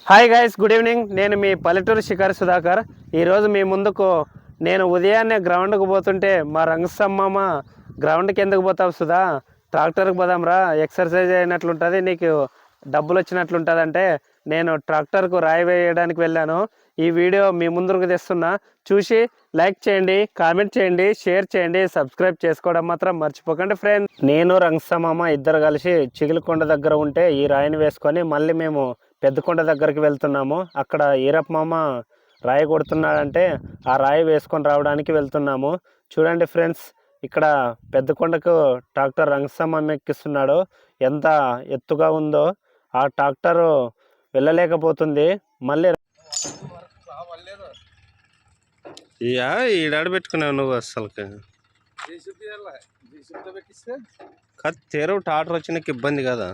Hi guys, good evening. నేను మీ పల్లెటూరు శిఖర్ సుధాకర్. ఈరోజు మీ ముందుకు నేను ఉదయాన్నే గ్రౌండ్కి పోతుంటే మా రంగసమ్మ గ్రౌండ్కి ఎందుకు పోతావు సుధా, ట్రాక్టర్కి పోదాంరా, ఎక్సర్సైజ్ అయినట్లుంటుంది, నీకు డబ్బులు వచ్చినట్లుంటుంది అంటే నేను ట్రాక్టర్కు రాయి వేయడానికి వెళ్ళాను. ఈ వీడియో మీ ముందుకు తెస్తున్నా, చూసి లైక్ చేయండి, కామెంట్ చేయండి, షేర్ చేయండి, సబ్స్క్రైబ్ చేసుకోవడం మాత్రం మర్చిపోకండి ఫ్రెండ్స్. నేను రంగసమ్మ ఇద్దరు కలిసి చిగులుకొండ దగ్గర ఉంటే ఈ రాయిని వేసుకొని మళ్ళీ మేము పెద్దకొండ దగ్గరికి వెళ్తున్నాము. అక్కడ ఈరప్ప మామ రాయి కొడుతున్నాడంటే ఆ రాయి వేసుకొని రావడానికి వెళ్తున్నాము. చూడండి ఫ్రెండ్స్, ఇక్కడ పెద్దకొండకు ట్రాక్టర్ రంగసమ్మ ఎక్కిస్తున్నాడు. ఎంత ఎత్తుగా ఉందో ఆ ట్రాక్టరు వెళ్ళలేకపోతుంది. మళ్ళీ ఈడాడ పెట్టుకున్నావు నువ్వు అసలు తెరవు టాటర్ వచ్చినాక ఇబ్బంది కదా.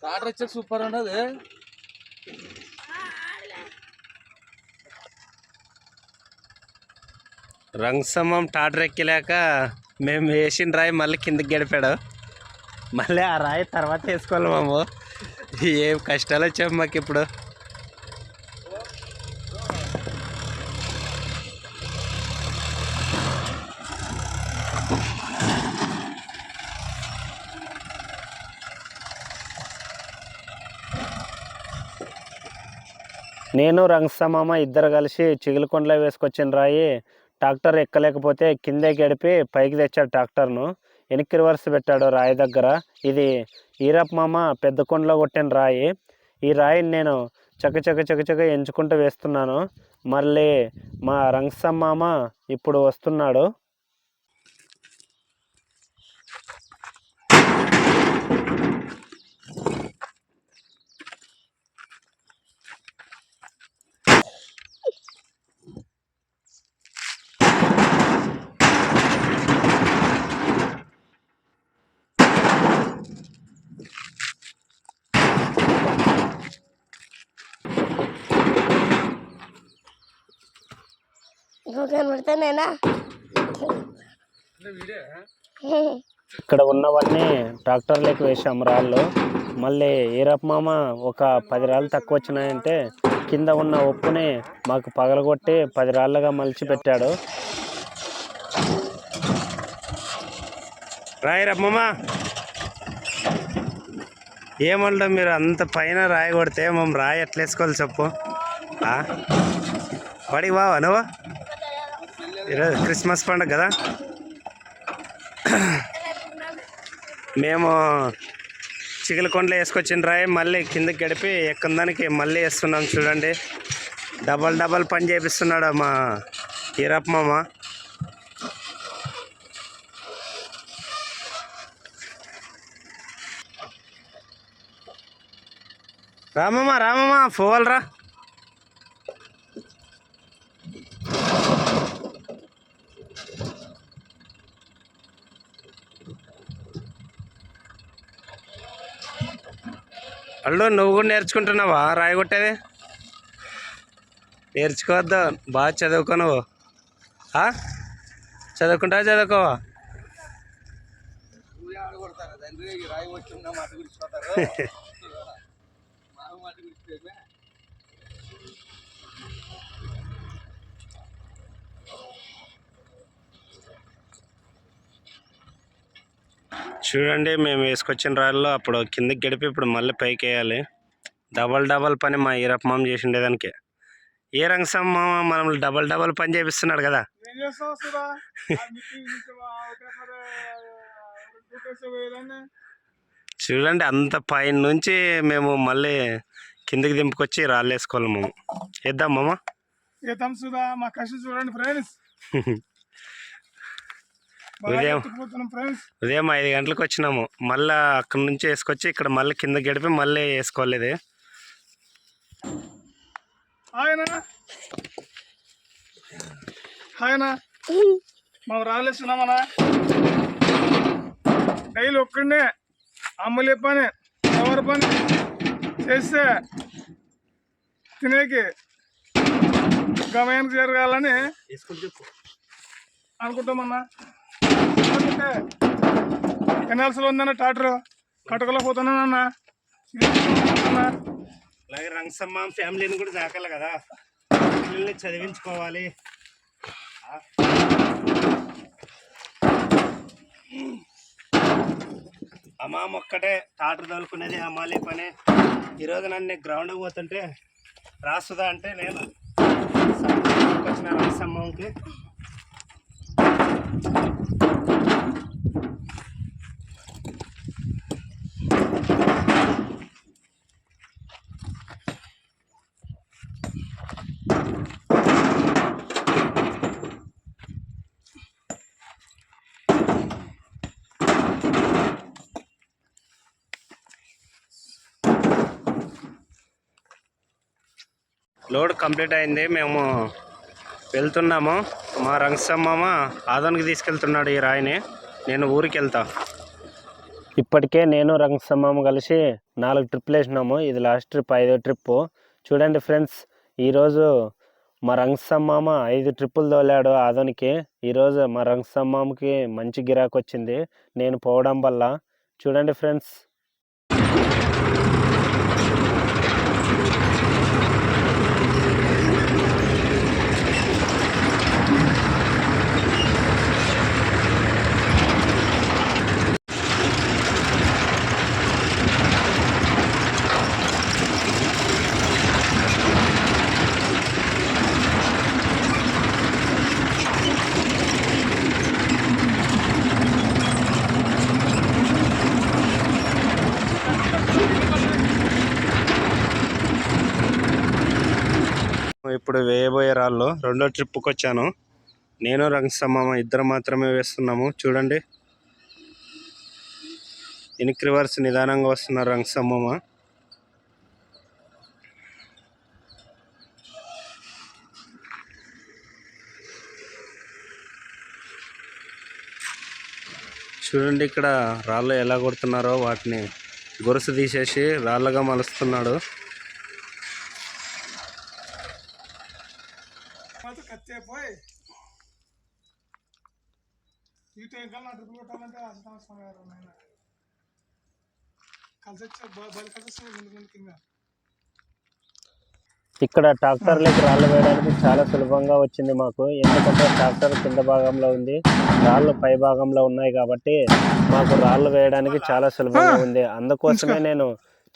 టాటర్ వచ్చాక సూపర్ ఉన్నది. రంగసమ్మం టాటర్ ఎక్కలేక మేము వేసిన రాయి మళ్ళీ కిందకి గడిపాడు. మళ్ళీ ఆ రాయి తర్వాత వేసుకోవాలి మాము. ఏం కష్టాలు వచ్చాము మాకు ఇప్పుడు. నేను రంగసమ్మ ఇద్దరు కలిసి చిగులుకొండలో వేసుకొచ్చిన రాయి ట్రాక్టర్ ఎక్కలేకపోతే కిందే గడిపి పైకి తెచ్చాడు ట్రాక్టర్ను. వెనక్కి రివర్స్ పెట్టాడు రాయి దగ్గర. ఇది ఈరప్ప మామ పెద్దకొండలో కొట్టిన రాయి. ఈ రాయిని నేను చకచక ఎంచుకుంటూ వేస్తున్నాను. మళ్ళీ మా రంగసమ్మ ఇప్పుడు వస్తున్నాడు. ఇక్కడ ఉన్నవన్నీ ట్రాక్టర్లోకి వేసాము రాళ్ళు. మళ్ళీ ఈరప్ప మామ ఒక 10 రాళ్ళు తక్కువ వచ్చినాయంటే కింద ఉన్న ఉప్పుని మాకు పగలగొట్టి 10 రాళ్ళగా మలిచి పెట్టాడు. రాయి రమ్మమ్మ, ఏమంటాం మీరు అంత పైన రాయి కొడితే మేము రాయి ఎట్లా వేసుకోవాలి చెప్పు. పడికి బావా నువ్వు, ఈరోజు క్రిస్మస్ పండుగ కదా. మేము చిగులుకొండలో వేసుకొచ్చిన రాయి మళ్ళీ కిందకి గడిపి ఎక్కందానికి మళ్ళీ వేస్తున్నాం. చూడండి, డబల్ పని చేపిస్తున్నాడు మా ఈరప్ప మామ. రామమ్మ పోవాలరా. అల్లు నువ్వు కూడా నేర్చుకుంటున్నావా రాయి కొట్టేది? నేర్చుకోవద్దు, బాగా చదువుకో నువ్వు. చదువుకోవా? చూడండి, మేము వేసుకొచ్చిన రాళ్ళలో అప్పుడు కిందకి గడిపి ఇప్పుడు మళ్ళీ పైకి వేయాలి. డబల్ పని మా ఈరప్ప మామ చేసిండేదానికి. ఏ రంగసమ్మ మనం డబల్ పని చేపిస్తున్నాడు కదా. చూడండి, అంత పైన నుంచి మేము మళ్ళీ కిందకి దింపుకొచ్చి రాళ్ళు వేసుకోవాలి. మేము వేద్దాం మామ, మా కష్టం చూడండి ఫ్రెండ్స్. ఉదయం 5 గంటలకు వచ్చినాము. మళ్ళీ అక్కడ నుంచి వేసుకొచ్చి ఇక్కడ మళ్ళీ కింద గడిపి మళ్ళీ వేసుకోలేదు. మనం రాలేస్తున్నామన్నా. డైలీ ఒక్కడనే అమ్మలే పని ఎవరి పని చేస్తే తినేకి గమయానికి జరగాలని అనుకుంటామన్నా. కెనాల్స్లో ఉందన్న ట్రాక్టర్ కట్టుకోలేకపోతున్నానన్నా. రంగసమ్మ ఫ్యామిలీని కూడా దాకాలి కదా, పిల్లల్ని చదివించుకోవాలి. అమ్మామ ఒక్కటే టాటర్ తోలుకునేది అమ్మాలి పని. ఈరోజు నన్ను గ్రౌండ్కి పోతుంటే రాసుదా అంటే నేను వచ్చిన రంగసమ్మకి లోడ్ కంప్లీట్ అయింది. మేము వెళ్తున్నాము. మా రంగసమ్మ ఆదోనికి తీసుకెళ్తున్నాడు ఈ రాయిని. నేను ఊరికి వెళ్తా. ఇప్పటికే నేను రంగసమ్మ కలిసి 4 ట్రిప్పులు వేసినాము. ఇది లాస్ట్ ట్రిప్, 5వ ట్రిప్పు. చూడండి ఫ్రెండ్స్, ఈరోజు మా రంగసమ్మ 5 ట్రిప్పులు తోలాడు ఆదోనికి. ఈరోజు మా రంగసమ్మకి మంచి గిరాకు వచ్చింది నేను పోవడం వల్ల. చూడండి ఫ్రెండ్స్. ఇప్పుడు వేయబోయే రాళ్ళు 2వ ట్రిప్కి వచ్చాను. నేను రంగసమ్మ ఇద్దరు మాత్రమే వేస్తున్నాము. చూడండి, వెనక్కి రివర్స్ నిదానంగా వస్తున్నారు రంగసమ్మ. చూడండి ఇక్కడ రాళ్ళు ఎలా కొడుతున్నారో, వాటిని గొలుసు తీసేసి రాళ్ళగా మలుస్తున్నాడు. కత్తే పోయి ఈ టైం కల్లా ట్రిపుల్ కొట్టాలంటే కలిసి ఇక్కడ ట్రాక్టర్లకి రాళ్ళు వేయడానికి చాలా సులభంగా వచ్చింది మాకు. ఎందుకంటే ట్రాక్టర్ కింద భాగంలో ఉంది, రాళ్ళు పై భాగంలో ఉన్నాయి కాబట్టి మాకు రాళ్ళు వేయడానికి చాలా సులభంగా ఉంది. అందుకోసమే నేను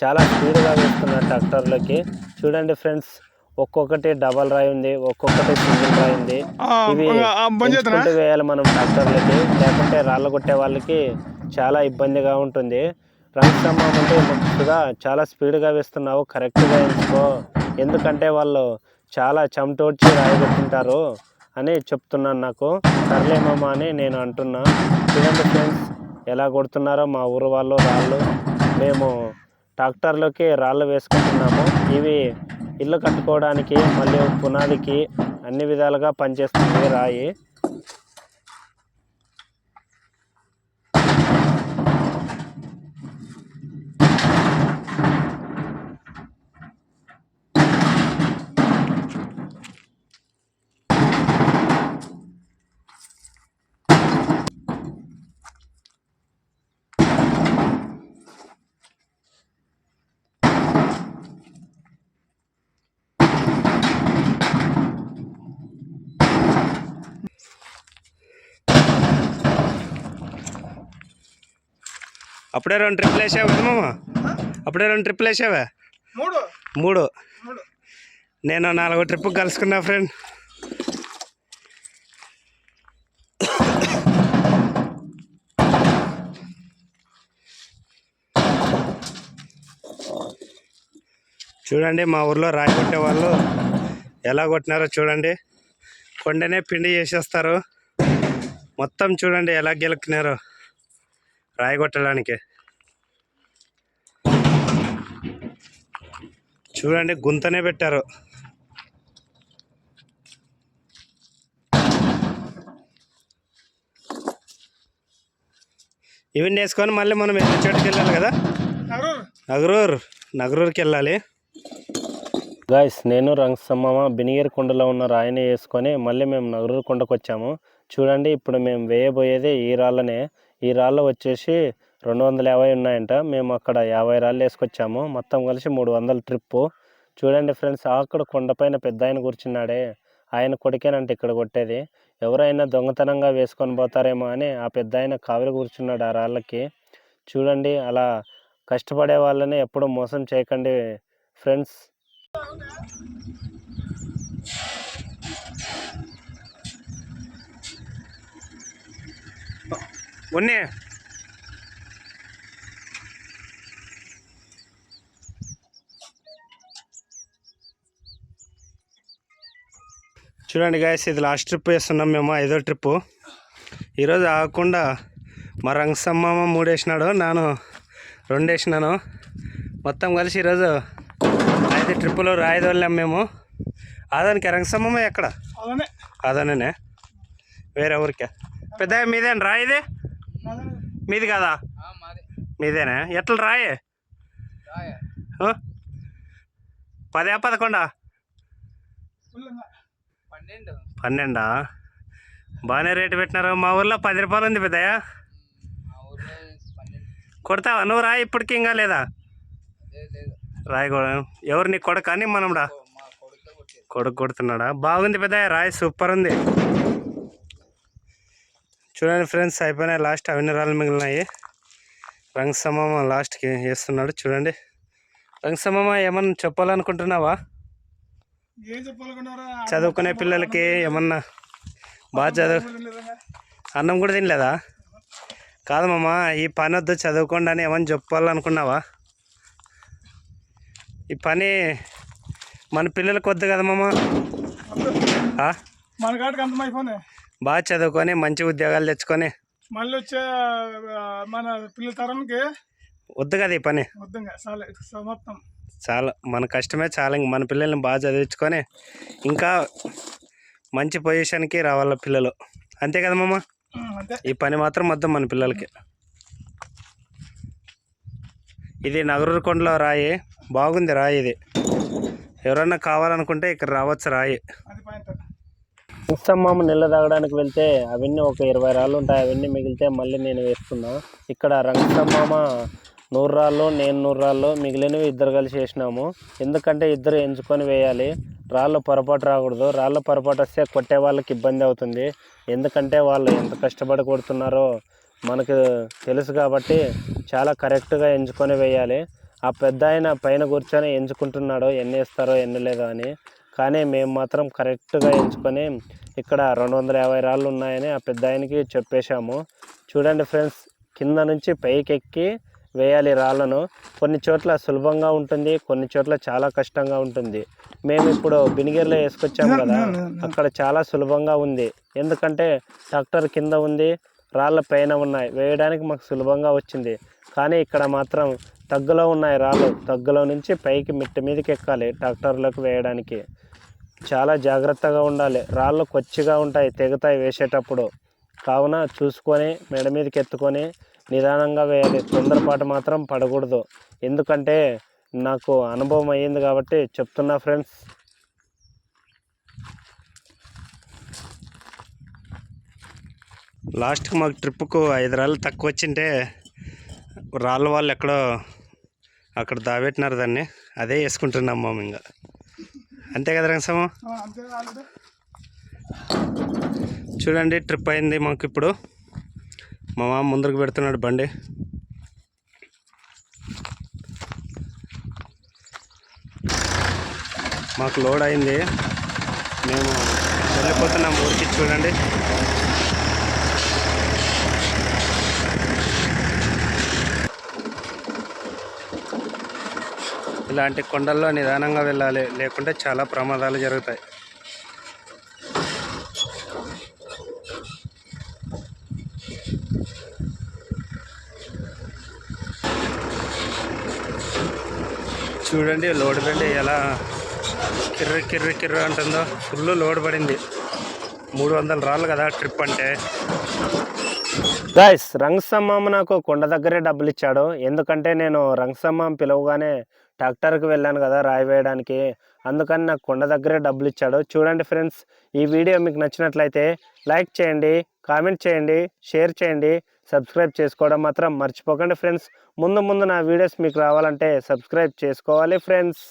చాలా స్పీడ్గా వేస్తున్నా ట్రాక్టర్లకి. చూడండి ఫ్రెండ్స్, ఒక్కొక్కటి డబల్ రాయి ఉంది, ఒక్కొక్కటి సింగిల్ రాయి ఉంది. ఇవి ఎంచుకుంటూ వేయాలి మనం ట్రాక్టర్లకి, లేకుంటే రాళ్ళు కొట్టే వాళ్ళకి చాలా ఇబ్బందిగా ఉంటుంది. రంగసమ్మ అంటే ముందుగా చాలా స్పీడ్గా వేస్తున్నావు, కరెక్ట్గా ఎంచుకో, ఎందుకంటే వాళ్ళు చాలా చెమటోడ్చి రాయి కొట్టింటారు అని చెప్తున్నాను నాకు. సర్లేమమ్మా అని నేను అంటున్నా. చూడండి ఫ్రెండ్స్, ఎలా కొడుతున్నారో మా ఊరు వాళ్ళు రాళ్ళు. మేము ట్రాక్టర్లోకి రాళ్ళు వేసుకుంటున్నాము. ఇవి ఇల్లు కట్టుకోవడానికి మళ్ళీ పునాదికి అన్ని విధాలుగా పనిచేస్తుంది రాయి. అప్పుడే 2 ట్రిప్పులు వేసావా మామ? అప్పుడే 2 ట్రిప్పులు వేసావా? 3. నేను 4వ ట్రిప్పు కలుసుకున్నా ఫ్రెండ్. చూడండి మా ఊర్లో రాయి కొట్టే వాళ్ళు ఎలా కొట్టినారో చూడండి. కొండనే పిండి చేసేస్తారు మొత్తం. చూడండి ఎలా గెలుక్కున్నారో రాయి కొట్టడానికి. చూడండి గుంతనే పెట్టారు. ఇవన్నీ వేసుకొని మళ్ళీ మనం ఎన్ని చోటుకి వెళ్ళాలి కదా, నగరూరుకి వెళ్ళాలి. గాయస్, నేను రంగసమ్మ బినిగేరి కొండలో ఉన్న రాయిని వేసుకొని మళ్ళీ మేము నగరూరు కొండకు వచ్చాము. చూడండి, ఇప్పుడు మేము వేయబోయేది ఈ రాళ్ళనే. ఈ రాళ్ళు వచ్చేసి 250 ఉన్నాయంట. మేము అక్కడ 50 రాళ్ళు వేసుకొచ్చాము. మొత్తం కలిసి 300 ట్రిప్పు. చూడండి ఫ్రెండ్స్, అక్కడ కొండపైన పెద్ద ఆయన కూర్చున్నాడే, ఆయన కొడుకేనంటే ఇక్కడ కొట్టేది. ఎవరైనా దొంగతనంగా వేసుకొని పోతారేమో అని ఆ పెద్ద ఆయన కావలి కూర్చున్నాడు ఆ రాళ్ళకి. చూడండి, అలా కష్టపడే వాళ్ళని ఎప్పుడు మోసం చేయకండి ఫ్రెండ్స్. ఉన్ని చూడండి గాయస్, ఇది లాస్ట్ ట్రిప్ వేస్తున్నాం మేము, 5వ ట్రిప్పు. ఈరోజు ఆగకుండా మా రంగసమ్మ 3 వేసినాడు, నేను 2 వేసినాను. మొత్తం కలిసి ఈరోజు 5 ట్రిప్పులు రాయిది వెళ్ళాం మేము. ఆదానికి రంగసమ్మ ఎక్కడ? అలానే అదనే వేరే ఊరికే. పెద్ద మీదేనా రాయిది? మీది కదా? మీదేనా? ఎట్లా రాయి? 10 11? 12. బాగానే రేటు పెట్టినారు. మా ఊర్లో 10 రూపాయలు ఉంది పెద్దయ్య. కొడతావా నువ్వు రాయి ఇప్పటికి? ఇంకా లేదా రాయి కూడా? ఎవరు నీ కొడుకు అని మనండా? కొడుకు కొడుతున్నాడా? బాగుంది పెద్దయ్య, రాయి సూపర్ ఉంది. చూడండి ఫ్రెండ్స్, అయిపోయినాయి. లాస్ట్ అవన్నీ రాళ్ళు మిగిలినాయి. రంగసమ్మ లాస్ట్కి వేస్తున్నాడు. చూడండి రంగసమ్మ, ఏమన్నా చెప్పాలనుకుంటున్నావా? ఏం చెప్పాలనుకున్నారా? చదువుకునే పిల్లలకి ఏమన్నా బాగా చదువు. అన్నం కూడా తినలేదా? కాదు మామ, ఈ పని వద్దు, చదువుకోండి అని ఏమన్నా చెప్పాలనుకున్నావా? ఈ పని మన పిల్లలకు వద్దు కదా మామ. మన కాడికి అంతమైపోయినాయి. బాగా చదువుకొని మంచి ఉద్యోగాలు తెచ్చుకొని మళ్ళీ వచ్చే మన పిల్లల తరానికి వద్దు కదా ఈ పని. వద్దంగా చాలే, సమాప్తం. చాలా మన కష్టమే చాలా. ఇంక మన పిల్లల్ని బాగా చదివించుకొని ఇంకా మంచి పొజిషన్కి రావాల పిల్లలు, అంతే కదా మామ? అంతే. ఈ పని మాత్రం వద్దు మన పిల్లలకి. ఇది నగరూరు కొండలో రాయి, బాగుంది రాయి. ఇది ఎవరన్నా కావాలనుకుంటే ఇక్కడ రావచ్చు రాయి. అది పాయింట్. రంగసమ్మ నీళ్ళు తాగడానికి వెళ్తే అవన్నీ ఒక 20 రాళ్ళు ఉంటాయి. అవన్నీ మిగిలితే మళ్ళీ నేను వేస్తున్నా. ఇక్కడ రంగసమ్మ 100 రాళ్ళు, నేను 100 రాళ్ళు, మిగిలినవి ఇద్దరు కలిసి వేసినాము. ఎందుకంటే ఇద్దరు ఎంచుకొని వేయాలి, రాళ్ళు పొరపాటు రాకూడదు. రాళ్ళు పొరపాటు వస్తే కొట్టే వాళ్ళకి ఇబ్బంది అవుతుంది. ఎందుకంటే వాళ్ళు ఎంత కష్టపడి కొడుతున్నారో మనకు తెలుసు కాబట్టి చాలా కరెక్ట్గా ఎంచుకొని వేయాలి. ఆ పెద్ద ఆయన పైన కూర్చొని ఎంచుకుంటున్నాడు ఎన్ని వేస్తారో ఎన్ని లేదో అని. కానీ మేము మాత్రం కరెక్ట్గా ఎంచుకొని ఇక్కడ 250 రాళ్ళు ఉన్నాయని ఆ పెద్ద ఆయనకి చెప్పేశాము. చూడండి ఫ్రెండ్స్, కింద నుంచి పైకి ఎక్కి వేయాలి రాళ్ళను. కొన్ని చోట్ల సులభంగా ఉంటుంది, కొన్ని చోట్ల చాలా కష్టంగా ఉంటుంది. మేము ఇప్పుడు బినిగేర్లో వేసుకొచ్చాము కదా, అక్కడ చాలా సులభంగా ఉంది. ఎందుకంటే ట్రాక్టర్ కింద ఉంది, రాళ్ళ పైన ఉన్నాయి, వేయడానికి మాకు సులభంగా వచ్చింది. కానీ ఇక్కడ మాత్రం తగ్గులో ఉన్నాయి రాళ్ళు, తగ్గులో నుంచి పైకి మిట్ట మీదకి ఎక్కాలి ట్రాక్టర్లోకి వేయడానికి. చాలా జాగ్రత్తగా ఉండాలి, రాళ్ళు కొచ్చిగా ఉంటాయి, తెగుతాయి వేసేటప్పుడు. కావున చూసుకొని మెడ మీదకి ఎత్తుకొని నిదానంగా వేయాలి, తొందరపాటు మాత్రం పడకూడదు. ఎందుకంటే నాకు అనుభవం అయ్యింది కాబట్టి చెప్తున్నా ఫ్రెండ్స్. లాస్ట్కి మాకు ట్రిప్పుకు 5 రాళ్ళు తక్కువ వచ్చింటే రాళ్ళ వాళ్ళు ఎక్కడో అక్కడ దాబెట్టినారు దాన్ని, అదే వేసుకుంటున్నాం మేము ఇంకా. అంతే కదా రంగసమ్మ? చూడండి ట్రిప్ అయింది మాకు. ఇప్పుడు మా మామ ముందరకు పెడుతున్నాడు బండి. మాకు లోడ్ అయింది, మేము వెళ్ళిపోతున్నాం ఊరికి. చూడండి ఇలాంటి కొండల్లో నిదానంగా వెళ్ళాలి, లేకుంటే చాలా ప్రమాదాలు జరుగుతాయి. చూడండి లోడ్ బండి ఎలా కిర్ర కిర్ర కిర్ర అంటుందో. ఫుల్ లోడ్ పడింది, 300 రాళ్ళు కదా ట్రిప్ అంటే. గాయ్స్, రంగసమ్మ నాకు కొండ దగ్గరే డబ్బులు ఇచ్చాడు. ఎందుకంటే నేను రంగసమ్మ పిలవగానే ట్రాక్టర్కి వెళ్ళాను కదా రాయి వేయడానికి, అందుకని నాకు కొండ దగ్గరే డబ్బులు ఇచ్చాడు. చూడండి ఫ్రెండ్స్, ఈ వీడియో మీకు నచ్చినట్లయితే లైక్ చేయండి, కామెంట్ చేయండి, షేర్ చేయండి, సబ్స్క్రైబ్ చేసుకోవడం మాత్రం మర్చిపోకండి ఫ్రెండ్స్. ముందు నా వీడియోస్ మీకు రావాలంటే సబ్స్క్రైబ్ చేసుకోవాలి ఫ్రెండ్స్.